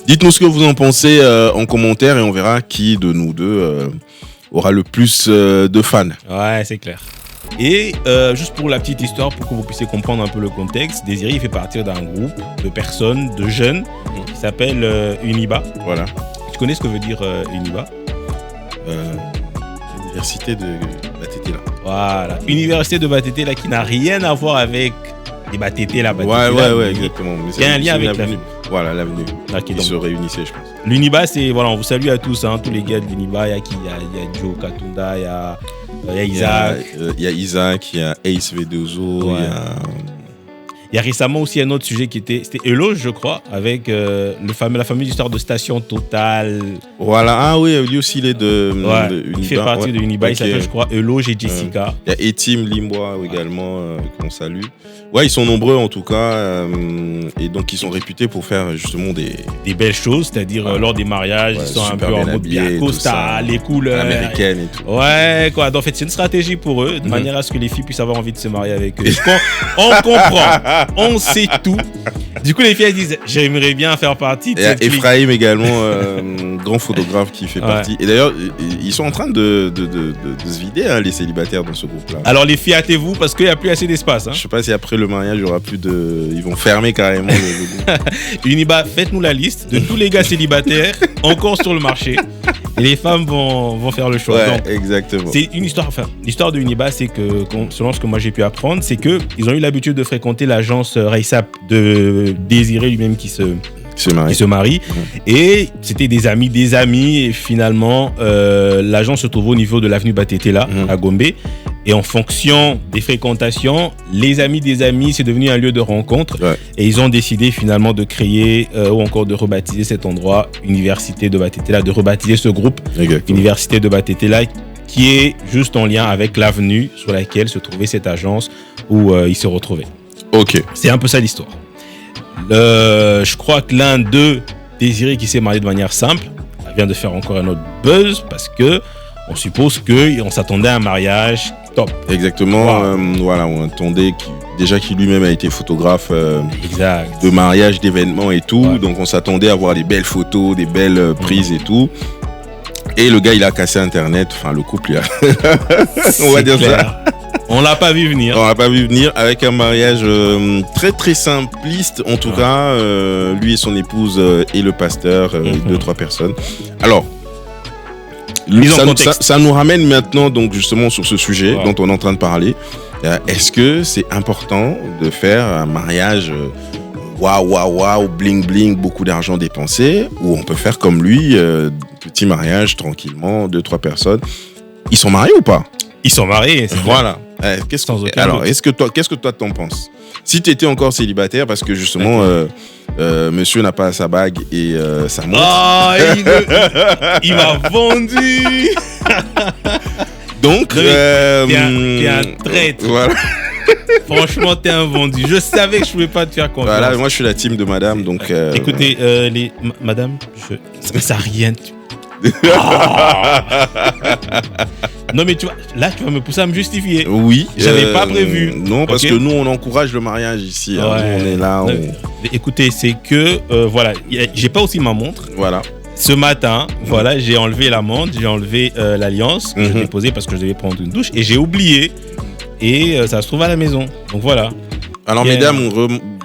Dites-nous ce que vous en pensez en commentaire et on verra qui de nous deux aura le plus de fans. Ouais, c'est clair. Et juste pour la petite histoire, pour que vous puissiez comprendre un peu le contexte, Désiré il fait partie d'un groupe de personnes, de jeunes, qui s'appelle Uniba. Voilà. Tu connais ce que veut dire Uniba? L'université de Batété là. Voilà, université de Batété là qui n'a rien à voir avec les Batété là. Ouais, exactement. Il y a un lien avec l'avenue. Voilà, l'avenue. Okay, Ils se réunissaient, je pense. L'Uniba, c'est, voilà, on vous salue à tous, hein, tous les gars de l'Uniba. Il y a qui? Il y a Joe Katunda, il y a Isaac. Il y a Isaac, il y a Ace V2O, ouais. Il y a récemment aussi un autre sujet c'était Eloge, je crois, avec la fameuse histoire de Station Total. Voilà, ah oui, lui aussi il est de Uniba. Il fait partie de Uniba, il s'appelle, je crois, Eloge et Jessica. Il y a Etim Limbois également, qu'on salue. Ouais, ils sont nombreux en tout cas, et donc ils sont réputés pour faire justement des belles choses, c'est-à-dire lors des mariages, ils sont un peu en mode bien Costa, les couleurs américaines et tout. Ouais, quoi. Donc, en fait, c'est une stratégie pour eux, de manière à ce que les filles puissent avoir envie de se marier avec eux. On comprend, on sait tout. Du coup, les filles elles disent, j'aimerais bien faire partie de cette Ephraim également, grand photographe qui fait partie. Et d'ailleurs, ils sont en train de se vider, hein, les célibataires dans ce groupe-là. Alors les filles, hâtez-vous parce qu'il n'y a plus assez d'espace. Hein. Je sais pas si après le mariage, il y aura plus de... Ils vont fermer carrément le groupe. Uniba, faites-nous la liste de tous les gars célibataires encore sur le marché. Et les femmes vont faire le choix. Ouais, donc, exactement. C'est une histoire. Enfin, l'histoire de Uniba, c'est que, selon ce que moi j'ai pu apprendre, c'est que ils ont eu l'habitude de fréquenter l'agence Raysap de Désiré lui-même qui se marie. Et c'était des amis. Et finalement, l'agence se trouve au niveau de l'avenue Batété là, à Gombe. Et en fonction des fréquentations, les amis des amis, c'est devenu un lieu de rencontre. Ouais. Et ils ont décidé finalement de créer ou encore de rebaptiser cet endroit Université de Batété là, de rebaptiser ce groupe Université de Batété là, qui est juste en lien avec l'avenue sur laquelle se trouvait cette agence où ils se retrouvaient. Ok. C'est un peu ça l'histoire. Je crois que l'un d'eux, Désiré, qui s'est marié de manière simple, vient de faire encore un autre buzz parce que on suppose qu'on s'attendait à un mariage top. Exactement. Wow. Voilà, on attendait qu'il lui-même a été photographe de mariage, d'événements et tout. Ouais. Donc on s'attendait à voir des belles photos, des belles prises et tout. Et le gars, il a cassé Internet. Enfin, le couple, il a... on va dire clair. Ça. On l'a pas vu venir. On l'a pas vu venir avec un mariage très très simpliste. En tout cas, lui et son épouse et le pasteur, 2-3 personnes. Alors, ça nous ramène maintenant donc justement sur ce sujet dont on est en train de parler. Est-ce que c'est important de faire un mariage waouh, bling bling, beaucoup d'argent dépensé, ou on peut faire comme lui, petit mariage tranquillement, 2-3 personnes. Ils sont mariés ou pas? Ils sont mariés. Voilà. Qu'est-ce que toi t'en penses? Si tu étais encore célibataire, parce que justement monsieur n'a pas sa bague et sa montre. Ah, il m'a vendu. Donc t'es un traître. Voilà. Franchement, t'es un vendu. Je savais que je pouvais pas te faire confiance. Voilà, moi je suis la team de madame, donc. Écoutez, madame, ça n'a rien. Non mais tu vois, là tu vas me pousser à me justifier. Oui. J'avais pas prévu. Non, parce que nous on encourage le mariage ici. Hein. On est là. Écoutez, c'est que voilà, j'ai pas aussi ma montre. Voilà. Ce matin, voilà, j'ai enlevé la montre, j'ai enlevé l'alliance que je devais poser parce que je devais prendre une douche et j'ai oublié. Et ça se trouve à la maison. Donc voilà. Alors mesdames,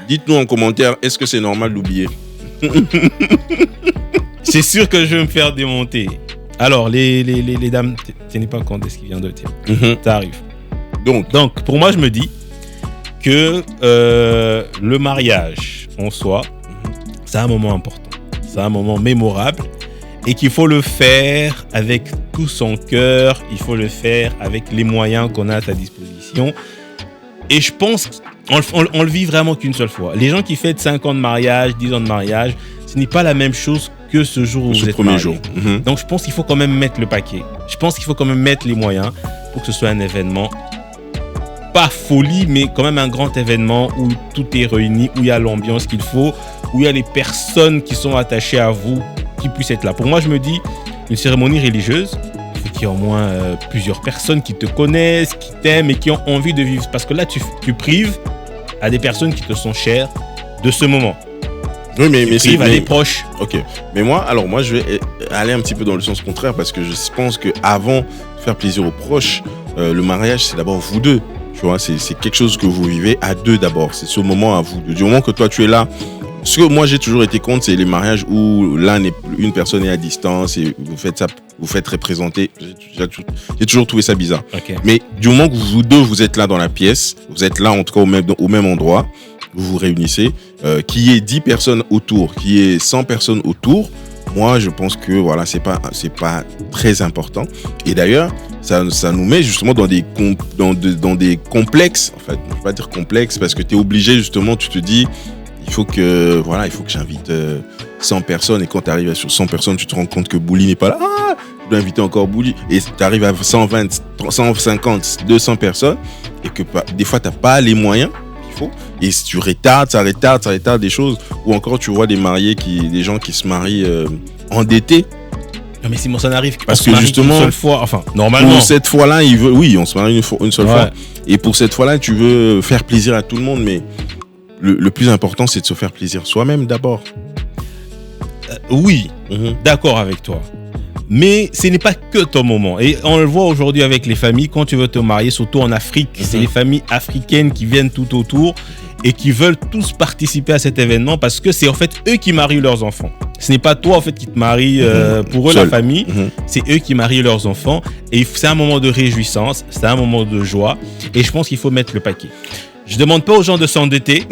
dites-nous en commentaire, est-ce que c'est normal d'oublier? C'est sûr que je vais me faire démonter. Alors, les dames, tenez pas compte de ce qui vient de dire. Ça arrive. Donc, pour moi, je me dis que le mariage en soi, c'est un moment important. C'est un moment mémorable et qu'il faut le faire avec tout son cœur. Il faut le faire avec les moyens qu'on a à sa disposition. Et je pense qu'on le vit vraiment qu'une seule fois. Les gens qui fêtent 5 ans de mariage, 10 ans de mariage, ce n'est pas la même chose que ce jour où vous êtes marié. Donc je pense qu'il faut quand même mettre le paquet. Je pense qu'il faut quand même mettre les moyens pour que ce soit un événement, pas folie, mais quand même un grand événement où tout est réuni, où il y a l'ambiance qu'il faut, où il y a les personnes qui sont attachées à vous, qui puissent être là. Pour moi, je me dis, une cérémonie religieuse, il faut qu'il y ait au moins plusieurs personnes qui te connaissent, qui t'aiment et qui ont envie de vivre. Parce que là, tu prives à des personnes qui te sont chères de ce moment. Oui, mais prives à des proches. Ok. Mais moi, je vais aller un petit peu dans le sens contraire parce que je pense que avant de faire plaisir aux proches, le mariage, c'est d'abord vous deux. Tu vois, c'est quelque chose que vous vivez à deux d'abord. C'est ce moment à vous deux. Du moment que toi, tu es là. Ce que moi, j'ai toujours été contre, c'est les mariages où une personne est à distance et vous faites représenter. J'ai toujours trouvé ça bizarre. Okay. Mais du moment que vous deux, vous êtes là dans la pièce, vous êtes là en tout cas au même endroit, vous vous réunissez, qu'il y ait 10 personnes autour, qu'il y ait 100 personnes autour, moi, je pense que voilà, c'est pas très important. Et d'ailleurs, ça nous met justement dans des complexes. En fait, je ne vais pas dire complexes parce que tu es obligé justement, tu te dis, il faut que j'invite 100 personnes. Et quand tu arrives sur 100 personnes, tu te rends compte que Bouli n'est pas là. Ah, je dois inviter encore Bouli. Et tu arrives à 120, 150, 200 personnes et que des fois, tu n'as pas les moyens. Et si tu retardes, ça retarde des choses. Ou encore, tu vois des gens qui se marient endettés. Non, mais Simon, ça n'arrive parce que justement, une seule fois. Enfin, normalement. Pour cette fois-là, on se marie une seule fois. Et pour cette fois-là, tu veux faire plaisir à tout le monde. Mais le plus important, c'est de se faire plaisir soi-même d'abord. Oui, d'accord avec toi. Mais ce n'est pas que ton moment. Et on le voit aujourd'hui avec les familles, quand tu veux te marier, surtout en Afrique, c'est les familles africaines qui viennent tout autour et qui veulent tous participer à cet événement parce que c'est en fait eux qui marient leurs enfants. Ce n'est pas toi en fait qui te maries pour eux, la famille, c'est eux qui marient leurs enfants. Et c'est un moment de réjouissance, c'est un moment de joie. Et je pense qu'il faut mettre le paquet. Je ne demande pas aux gens de s'endetter,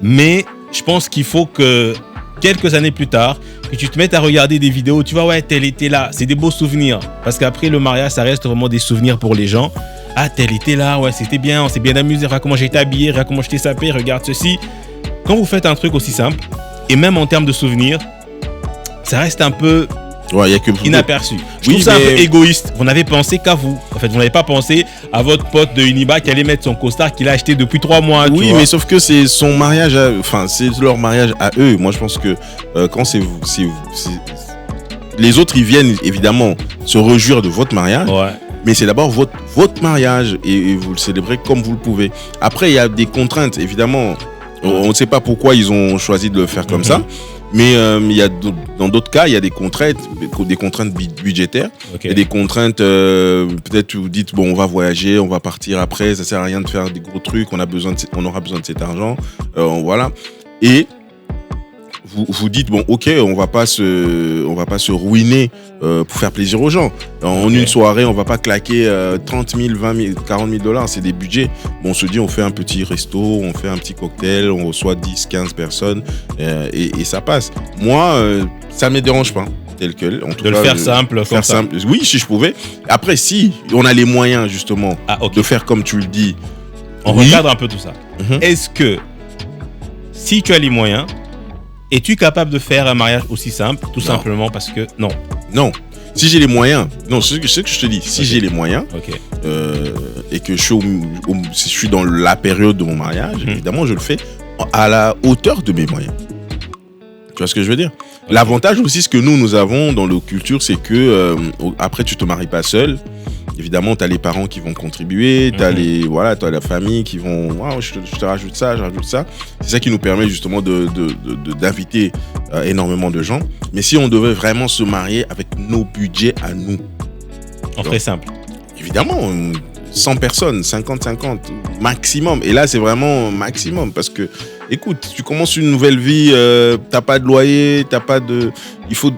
mais je pense qu'il faut que quelques années plus tard, que tu te mettes à regarder des vidéos, tu vois, ouais, tel était là, c'est des beaux souvenirs. Parce qu'après le mariage, ça reste vraiment des souvenirs pour les gens. Ah, tel était là, ouais, c'était bien, on s'est bien amusé, regarde comment j'ai été habillé, regarde comment je t'ai sapé, regarde ceci. Quand vous faites un truc aussi simple, et même en termes de souvenirs, ça reste un peu inaperçu. Je trouve ça un peu égoïste. Vous n'avez pensé qu'à vous. En fait, vous n'avez pas pensé à votre pote de Uniba qui allait mettre son costard qu'il a acheté depuis 3 mois. Oui, mais sauf que c'est son mariage, c'est leur mariage à eux. Moi, je pense que quand c'est vous, les autres, ils viennent évidemment se réjouir de votre mariage. Ouais. Mais c'est d'abord votre mariage et vous le célébrez comme vous le pouvez. Après, il y a des contraintes, évidemment. On ne sait pas pourquoi ils ont choisi de le faire comme ça. Mais dans d'autres cas, il y a des contraintes budgétaires, et des contraintes, peut-être vous dites, bon, on va voyager, on va partir après, ça sert à rien de faire des gros trucs, on aura besoin de cet argent, voilà. Et vous dites, bon, ok, on va pas se ruiner pour faire plaisir aux gens. En une soirée, on va pas claquer 30 000, 20 000, 40 000 $, c'est des budgets. Bon, on se dit, on fait un petit resto, on fait un petit cocktail, on reçoit 10, 15 personnes et ça passe. Moi, ça ne me dérange pas. Tel que, en tout cas, le faire simple. Faire simple. Oui, si je pouvais. Après, si on a les moyens, justement, de faire comme tu le dis. On recadre un peu tout ça. Est-ce que, si tu as les moyens, es-tu capable de faire un mariage aussi simple, tout simplement parce que non. Si j'ai les moyens, c'est ce que je te dis. Si j'ai les moyens, et que si je suis dans la période de mon mariage, évidemment, je le fais à la hauteur de mes moyens. Tu vois ce que je veux dire ? L'avantage aussi, ce que nous avons dans nos cultures, c'est que après, tu te maries pas seul. Évidemment, tu as les parents qui vont contribuer, tu as la famille qui vont je te rajoute ça, je rajoute ça. C'est ça qui nous permet justement d'inviter énormément de gens. Mais si on devait vraiment se marier avec nos budgets à nous, on ferait simple. Évidemment, 100 personnes, 50-50 maximum. Et là, c'est vraiment maximum parce que, écoute, tu commences une nouvelle vie, t'as pas de loyer, t'as pas de...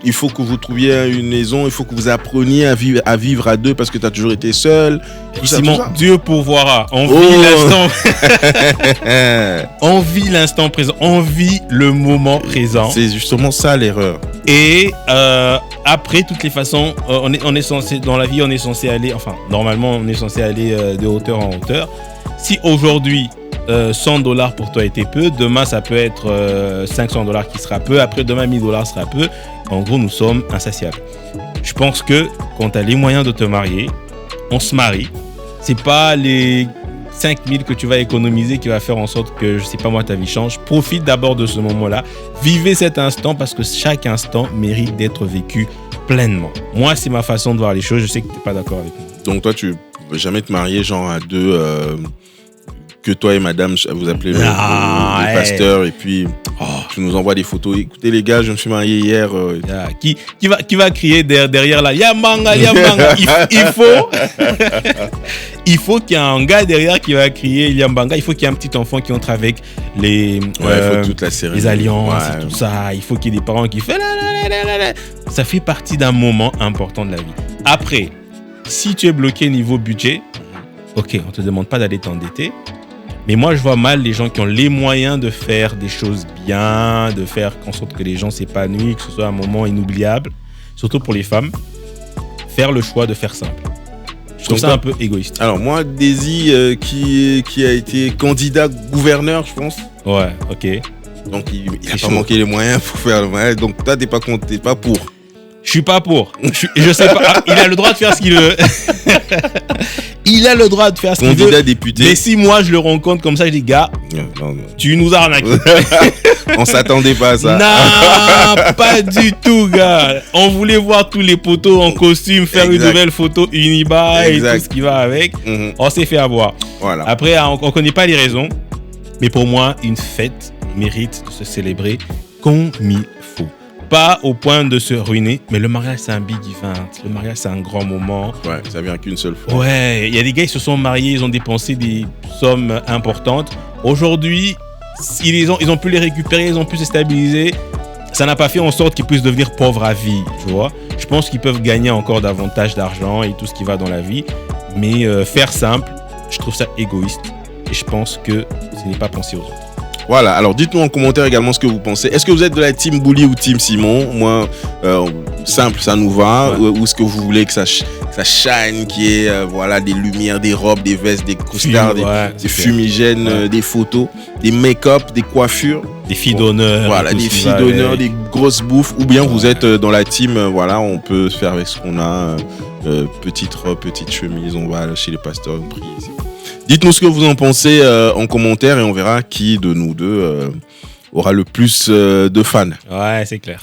Il faut que vous trouviez une maison, il faut que vous appreniez à vivre à deux parce que t'as toujours été seul. Simon, Dieu pourvoira. On vit l'instant. On vit l'instant présent. On vit le moment présent. C'est justement ça l'erreur. Et après, toutes les façons, on est censé, dans la vie, on est censé aller, enfin, normalement, on est censé aller de hauteur en hauteur. Si aujourd'hui, $100 pour toi était peu, demain, ça peut être $500 qui sera peu, après demain, $1000 sera peu. En gros, nous sommes insatiables. Je pense que quand tu as les moyens de te marier, on se marie. C'est pas les 5000 que tu vas économiser qui va faire en sorte que, je sais pas moi, ta vie change. Profite d'abord de ce moment-là. Vivez cet instant parce que chaque instant mérite d'être vécu pleinement. Moi, c'est ma façon de voir les choses. Je sais que tu n'es pas d'accord avec moi. Donc toi, tu ne veux jamais te marier genre à deux que toi et madame, vous appelez le pasteur, et puis tu nous envoies des photos. Écoutez les gars, je me suis marié hier. Qui va crier derrière là, Yamanga. Il faut qu'il y ait un gars derrière qui va crier Yambanga. Il faut qu'il y ait un petit enfant qui entre avec les toute la série, les alliances et tout ça. Il faut qu'il y ait des parents qui font la. Ça fait partie d'un moment important de la vie. Après, si tu es bloqué niveau budget, ok, on te demande pas d'aller t'endetter. Mais moi, je vois mal les gens qui ont les moyens de faire des choses bien, de faire en sorte que les gens s'épanouissent, que ce soit un moment inoubliable, surtout pour les femmes, faire le choix de faire simple. Je trouve ça un peu égoïste. Alors moi, Daisy, qui a été candidat gouverneur, je pense. Ouais, ok. Donc il a pas manqué les moyens pour faire le mariage. Donc toi, t'es pas pour. Je suis pas pour. Je sais pas. Il a le droit de faire ce qu'il veut. Il a le droit de faire ce qu'il veut. Candidat député. Mais si moi je le rencontre comme ça, je dis gars, non. Tu nous as arnaqué. On s'attendait pas à ça. Non, pas du tout, gars. On voulait voir tous les poteaux en costume faire une nouvelle photo Uniba et tout ce qui va avec. On s'est fait avoir. Voilà. Après, on connaît pas les raisons. Mais pour moi, une fête mérite de se célébrer comme il faut. Pas au point de se ruiner, mais le mariage c'est un big event, le mariage c'est un grand moment. Ouais, ça vient qu'une seule fois. Ouais, il y a des gars qui se sont mariés, ils ont dépensé des sommes importantes. Aujourd'hui, ils ont pu les récupérer, ils ont pu se stabiliser. Ça n'a pas fait en sorte qu'ils puissent devenir pauvres à vie, tu vois. Je pense qu'ils peuvent gagner encore davantage d'argent et tout ce qui va dans la vie. Mais faire simple, je trouve ça égoïste. Et je pense que ce n'est pas pensé aux autres. Voilà, alors dites-nous en commentaire également ce que vous pensez. Est-ce que vous êtes de la team Bouli ou team Simon? Moi, simple, ça nous va. Ouais. Ou est-ce que vous voulez que ça shine, qu'il y ait des lumières, des robes, des vestes, des costards, des fumigènes, des photos, des make-up, des coiffures, des filles d'honneur. Voilà, des filles d'honneur, des grosses bouffes. Ou bien vous êtes dans la team, on peut faire avec ce qu'on a. Petite robe, petite chemise, on va chez les pasteurs, on prie ici. Dites-nous ce que vous en pensez en commentaire et on verra qui de nous deux aura le plus de fans. Ouais, c'est clair.